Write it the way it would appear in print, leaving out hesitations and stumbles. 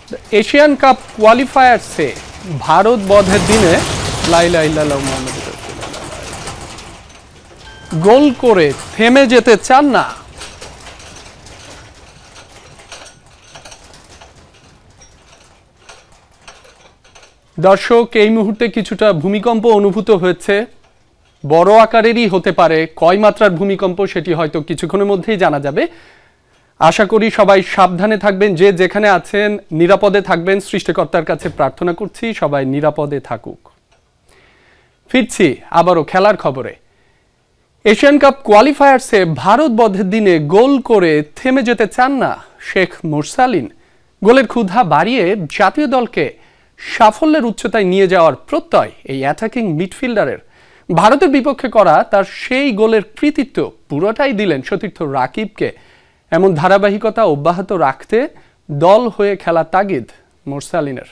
Asian cup qualifier से भारत बधेर दिने ला इलाहा इल्लाल्लाहु मुहाम्मादुर रासूलुल्लाह गोल करे থেমে যেতে চান না। দর্শক এই মুহূর্তে কিছুটা ভূমিকম্প অনুভূত হয়েছে, বড় আকারেরই হতে পারে, কয় মাত্রার ভূমিকম্প সেটি হয়তো কিছুক্ষণের মধ্যেই জানা যাবে। আশা করি সবাই সাবধানে থাকবেন, যে যেখানে আছেন নিরাপদে থাকবেন। সৃষ্টিকর্তার কাছে প্রার্থনা করছি সবাই নিরাপদে থাকুক। ফিরছি আবারও খেলার খবরে। এশিয়ান কাপ কোয়ালিফায়ার্সে ভারত বধের দিনে গোল করে থেমে যেতে চান না শেখ মুরসালিন। গোলের ক্ষুধা বাড়িয়ে জাতীয় দলকে সাফল্যের উচ্চতায় নিয়ে যাওয়ার প্রত্যয় এই অ্যাটাকিং মিডফিল্ডারের। ভারতের বিপক্ষে করা তার সেই গোলের কৃতিত্ব পুরোটাই দিলেন সতীর্থ রাকিবকে। এমন ধারাবাহিকতা অব্যাহত রাখতে দল হয়ে খেলা তাগিদ মুরসালিনের।